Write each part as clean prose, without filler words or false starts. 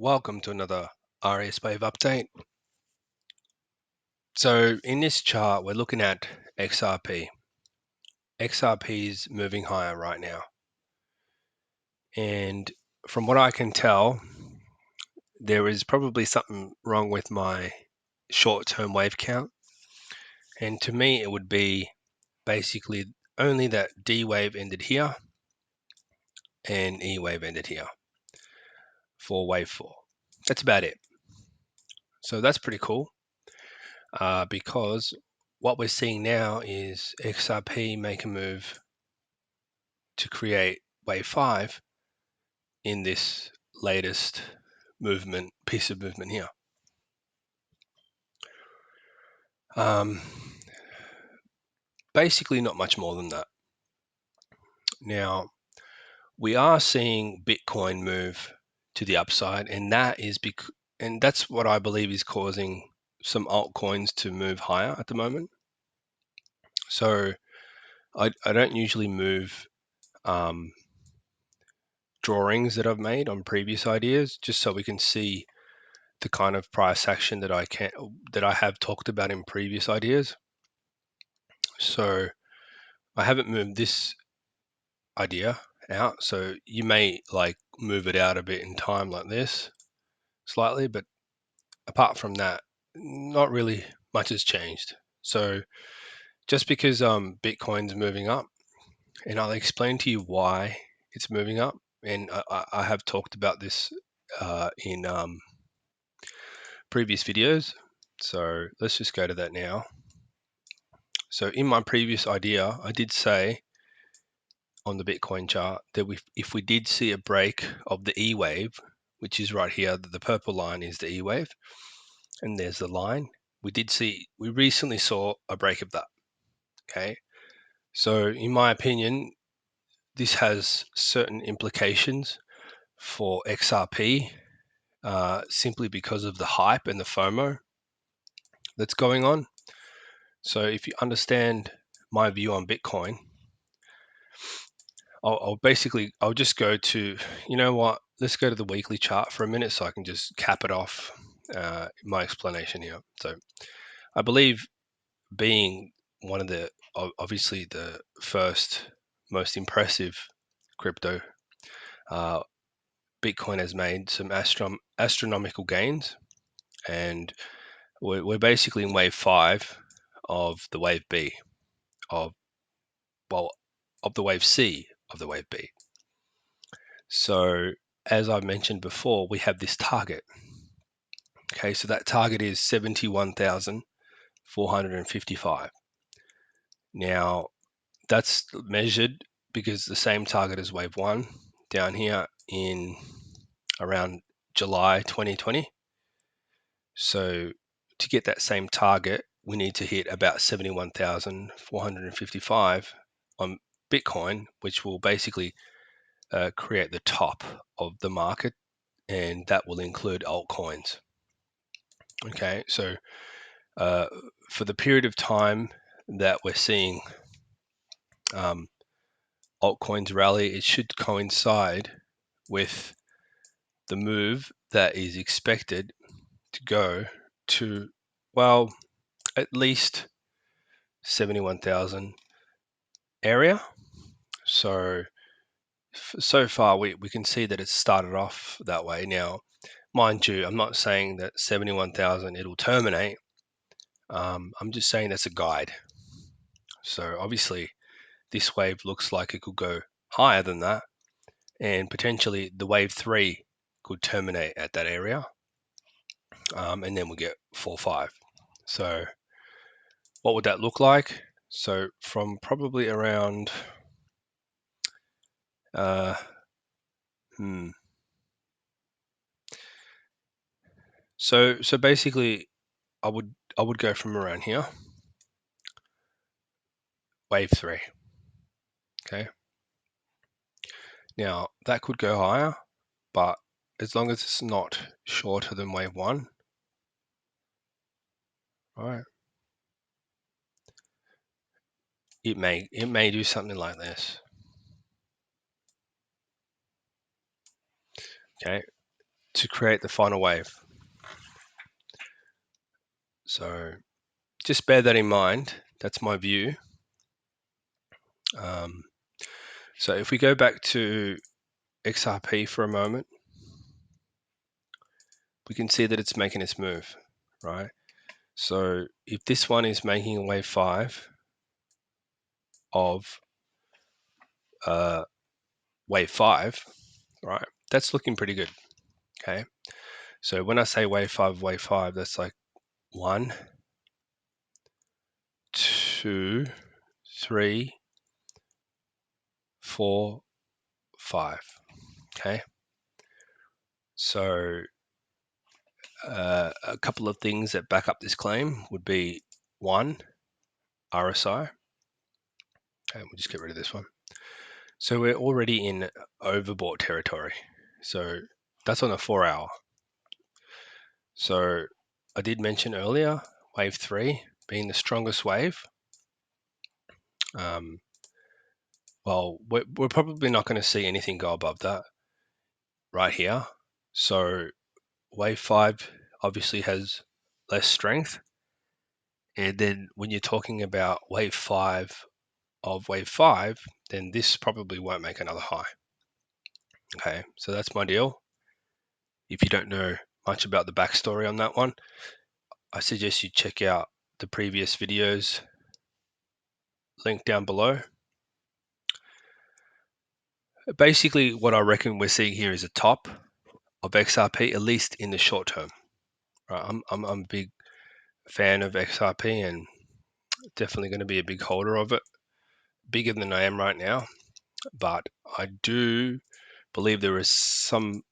welcome to another RS Wave update. So in this chart, we're looking at XRP. XRP is moving higher right now. And from what I can tell, there is probably something wrong with my short-term wave count. And to me, it would be basically only that D wave ended here and E wave ended here for wave 4. That's about it. So that's pretty cool. Because what we're seeing now is XRP make a move to create wave 5 in this latest piece of movement here. Basically not much more than that. Now, we are seeing Bitcoin move to the upside, and that's what I believe is causing some altcoins to move higher at the moment. So I don't usually move drawings that I've made on previous ideas, just so we can see the kind of price action that I have talked about in previous ideas. So I haven't moved this idea out, so you may like move it out a bit in time like this slightly, but apart from that, not really much has changed. So just because Bitcoin's moving up, and I'll explain to you why it's moving up, and I have talked about this in previous videos. So let's just go to that now. So in my previous idea, I did say on the Bitcoin chart that if we did see a break of the E wave, which is right here, the purple line is the E wave, and there's the line. We recently saw a break of that. Okay. So in my opinion, this has certain implications for XRP, simply because of the hype and the FOMO that's going on. So if you understand my view on Bitcoin, I'll just go to, you know what, let's go to the weekly chart for a minute so I can just cap it off my explanation here. So I believe, being one of the, obviously the first most impressive crypto, Bitcoin has made some astronomical gains, and we're basically in wave 5 of the wave B of the wave C of the wave B. So as I mentioned before, we have this target. Okay, so that target is 71,455. Now that's measured because the same target as wave 1 down here in around July 2020. So to get that same target, we need to hit about 71,455 on Bitcoin, which will basically create the top of the market, and that will include altcoins. Okay, so for the period of time that we're seeing altcoins rally, it should coincide with the move that is expected to go to, well, at least 71,000 area. So far we can see that it's started off that way. Now, mind you, I'm not saying that 71,000 it'll terminate. I'm just saying that's a guide. So obviously this wave looks like it could go higher than that, and potentially the wave 3 could terminate at that area, and then we'll get 4-5. So what would that look like? So from probably around so basically I would go from around here, wave 3. Okay, now that could go higher, but as long as it's not shorter than wave 1, right, it may do something like this. Okay, to create the final wave. So just bear that in mind. That's my view. So if we go back to XRP for a moment, we can see that it's making its move, right? So if this one is making a wave 5 of wave 5, right? That's looking pretty good, okay? So when I say wave 5, that's like 1, 2, 3, 4, 5, okay? So a couple of things that back up this claim would be 1, RSI. Okay, we'll just get rid of this one. So we're already in overbought territory. So that's on a 4-hour. So I did mention earlier, wave 3 being the strongest wave. Well, we're probably not going to see anything go above that right here. So wave 5 obviously has less strength. And then when you're talking about wave 5 of wave 5, then this probably won't make another high. Okay, so that's my deal. If you don't know much about the backstory on that one, I suggest you check out the previous videos, link down below. Basically, what I reckon we're seeing here is a top of XRP, at least in the short term. Right? I'm a big fan of XRP and definitely going to be a big holder of it, bigger than I am right now. But I do believe there is something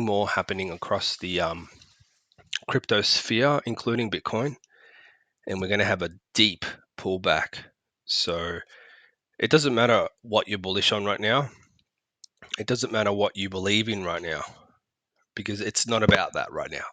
more happening across the crypto sphere, including Bitcoin, and we're going to have a deep pullback. So it doesn't matter what you're bullish on right now. It doesn't matter what you believe in right now, because it's not about that right now.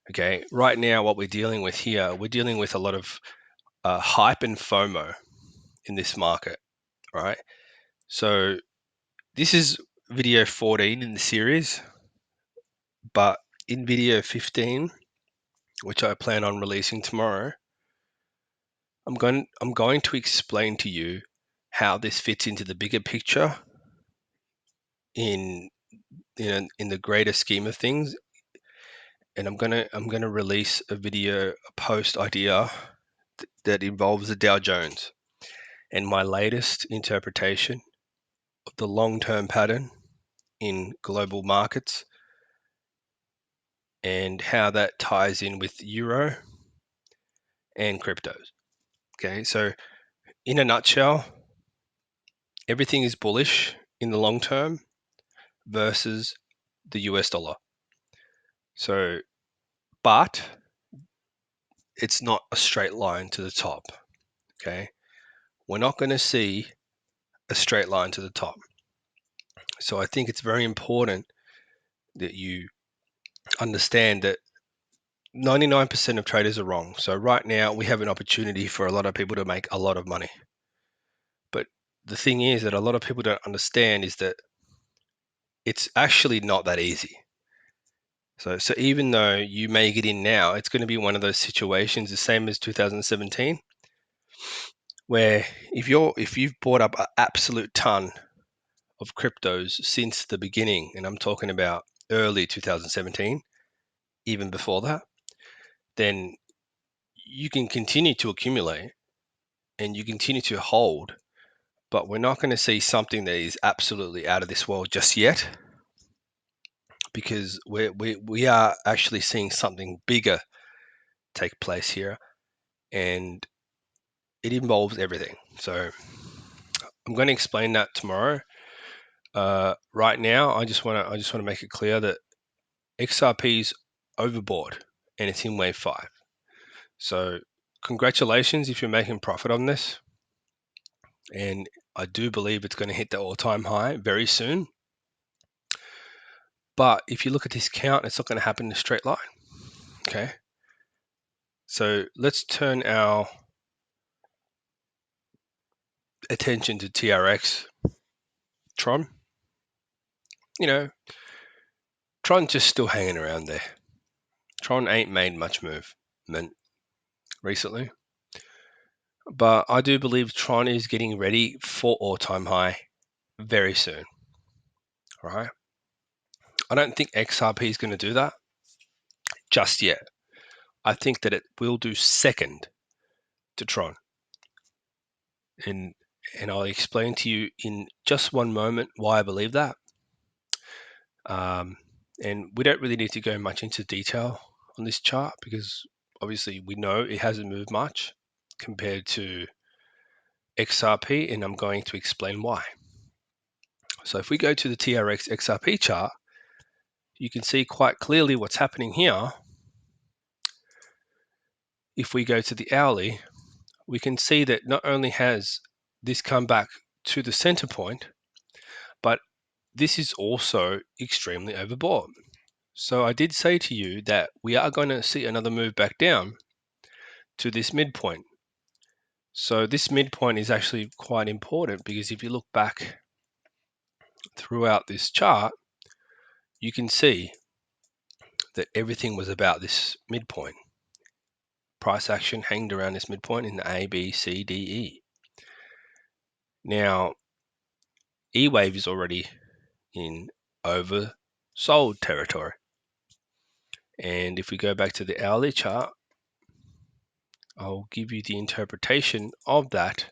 Okay, right now what we're dealing with here, we're dealing with a lot of hype and FOMO in this market, right? So this is video 14 in the series, but in video 15, which I plan on releasing tomorrow, I'm going to explain to you how this fits into the bigger picture in the greater scheme of things. And I'm gonna release a video, a post idea that involves the Dow Jones and my latest interpretation of the long-term pattern in global markets and how that ties in with euro and cryptos. Okay, so in a nutshell, everything is bullish in the long term versus the US dollar. So, but it's not a straight line to the top. Okay, we're not going to see a straight line to the top. So I think it's very important that you understand that 99% of traders are wrong. So right now we have an opportunity for a lot of people to make a lot of money. But the thing is that a lot of people don't understand is that it's actually not that easy. So even though you may get in now, it's going to be one of those situations, the same as 2017, where if you've bought up an absolute ton of cryptos since the beginning, and I'm talking about early 2017, even before that, then you can continue to accumulate and you continue to hold, but we're not going to see something that is absolutely out of this world just yet, because we are actually seeing something bigger take place here, and it involves everything. So I'm going to explain that tomorrow. Right now, I just want to make it clear that XRP's overbought and it's in wave 5. So congratulations if you're making profit on this. And I do believe it's going to hit the all-time high very soon. But if you look at this count, it's not going to happen in a straight line. Okay. So let's turn our attention to TRX, Tron. You know, Tron just still hanging around there. Tron ain't made much movement recently, but I do believe Tron is getting ready for all-time high very soon. All right. I don't think XRP is going to do that just yet. I think that it will do second to Tron. And I'll explain to you in just one moment why I believe that. And we don't really need to go much into detail on this chart because obviously we know it hasn't moved much compared to XRP, and I'm going to explain why. So if we go to the TRX XRP chart, you can see quite clearly what's happening here. If we go to the hourly, we can see that not only has this come back to the center point, but this is also extremely overbought. So I did say to you that we are going to see another move back down to this midpoint. So this midpoint is actually quite important because if you look back throughout this chart, you can see that everything was about this midpoint. Price action hanged around this midpoint in the A, B, C, D, E. Now, E-wave is already in oversold territory. And if we go back to the hourly chart, I'll give you the interpretation of that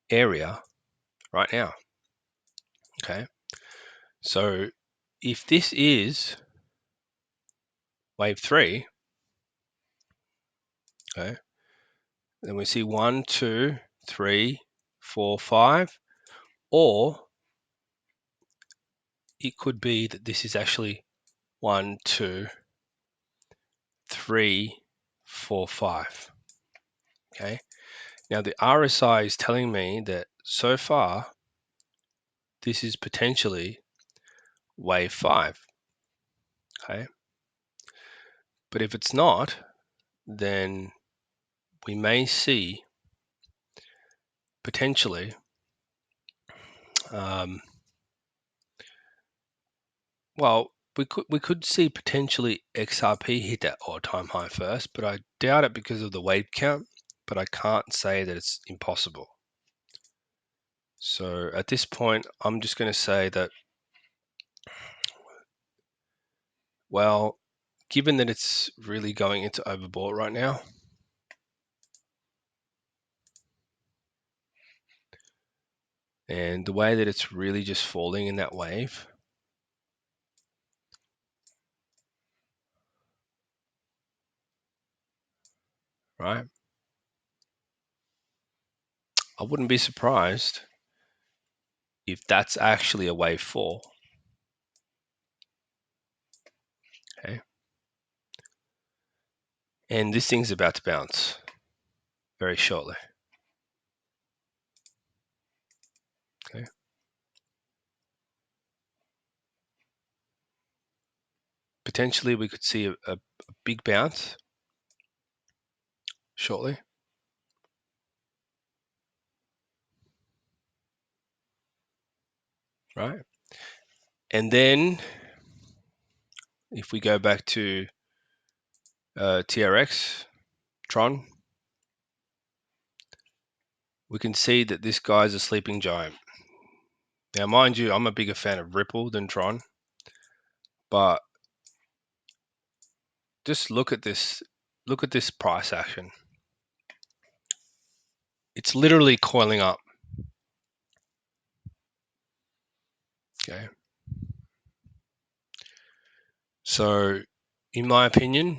area right now. Okay. So if this is wave 3, okay, then we see 1, 2, 3, 4, 5, or it could be that this is actually 1, 2, 3, 4, 5. Okay. Now the RSI is telling me that so far this is potentially wave 5. Okay. But if it's not, then we may see potentially well, we could see potentially XRP hit that all-time high first, but I doubt it because of the wave count, but I can't say that it's impossible. So at this point, I'm just going to say that, well, given that it's really going into overbought right now, and the way that it's really just falling in that wave, right? I wouldn't be surprised if that's actually a wave 4. Okay. And this thing's about to bounce very shortly. Okay. Potentially we could see a big bounce shortly. Right. And then if we go back to TRX, Tron, we can see that this guy's a sleeping giant. Now, mind you, I'm a bigger fan of Ripple than Tron, but just look at this price action. It's literally coiling up. Okay. So, in my opinion,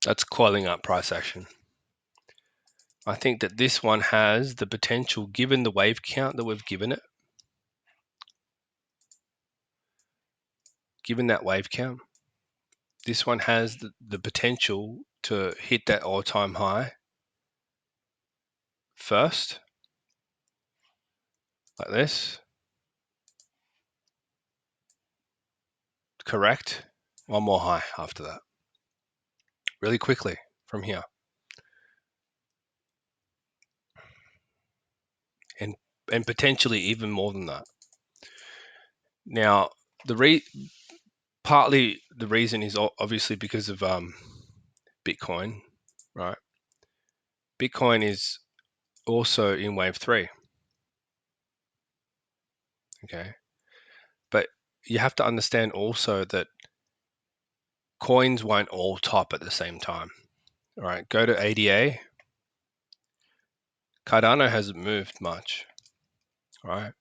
that's coiling up price action. I think that this one has the potential, given the wave count that we've given it, given that wave count, this one has the potential to hit that all-time high first, like this, correct, one more high after that, really quickly from here, and potentially even more than that. Now, partly the reason is obviously because of Bitcoin, right? Bitcoin is also in wave 3, okay? But you have to understand also that coins won't all top at the same time. All right, go to ADA. Cardano hasn't moved much, right?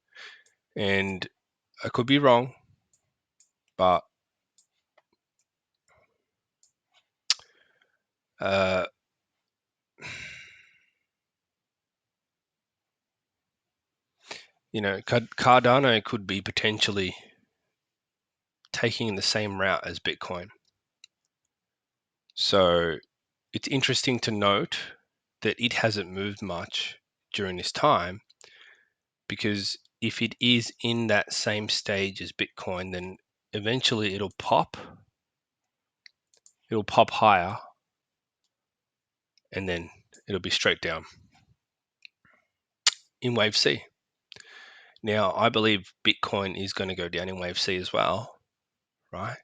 And I could be wrong, but Cardano could be potentially taking the same route as Bitcoin. So it's interesting to note that it hasn't moved much during this time, because if it is in that same stage as Bitcoin, then eventually it'll pop higher, and then it'll be straight down in wave C. Now, I believe Bitcoin is going to go down in wave C as well, right?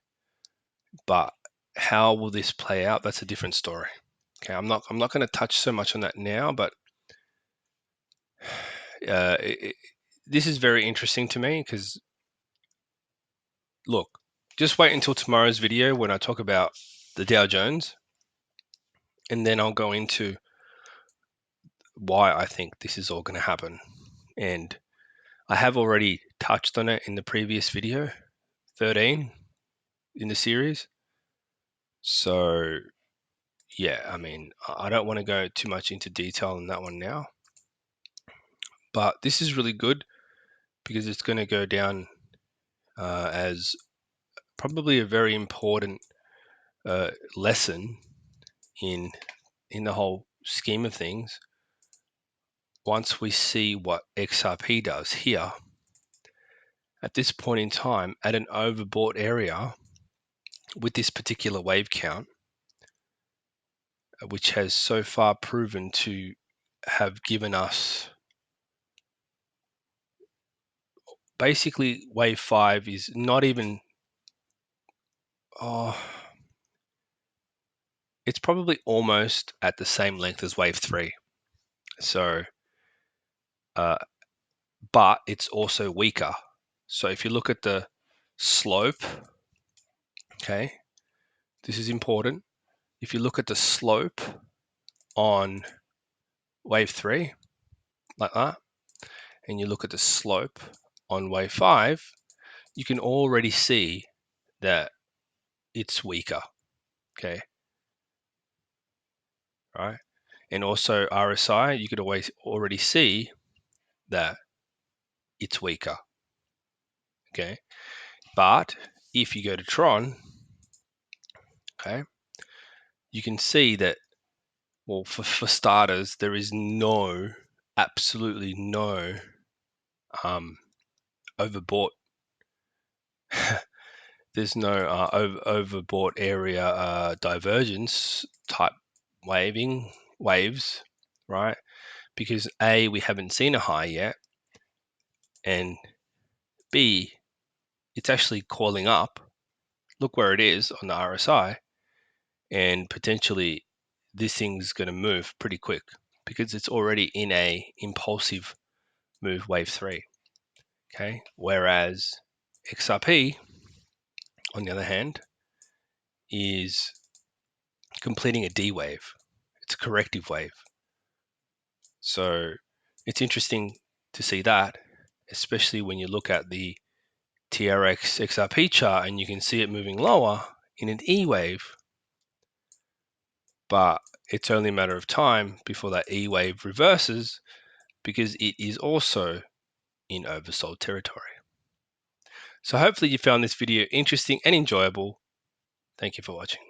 But how will this play out? That's a different story. Okay, I'm not going to touch so much on that now, but this is very interesting to me because, look, just wait until tomorrow's video when I talk about the Dow Jones, and then I'll go into why I think this is all going to happen. And I have already touched on it in the previous video, 13 in the series. So yeah, I mean, I don't want to go too much into detail on that one now, but this is really good because it's going to go down as probably a very important lesson in the whole scheme of things. Once we see what XRP does here, at this point in time, at an overbought area with this particular wave count, which has so far proven to have given us, basically wave 5 is not even, it's probably almost at the same length as wave 3. So, but it's also weaker. So if you look at the slope, okay, this is important. If you look at the slope on wave 3, like that, and you look at the slope on wave 5, you can already see that it's weaker, okay, right? And also RSI, you could already see that it's weaker, okay? But if you go to Tron, okay, you can see that, well, for starters, there is absolutely no overbought. There's no overbought area divergence type waves, right? Because A, we haven't seen a high yet, and B, it's actually calling up. Look where it is on the RSI, and potentially this thing's going to move pretty quick because it's already in a impulsive move wave 3. Okay, whereas XRP, on the other hand, is completing a D wave. It's a corrective wave. So it's interesting to see that, especially when you look at the TRX XRP chart and you can see it moving lower in an E wave, but it's only a matter of time before that E wave reverses because it is also in oversold territory. So hopefully you found this video interesting and enjoyable. Thank you for watching.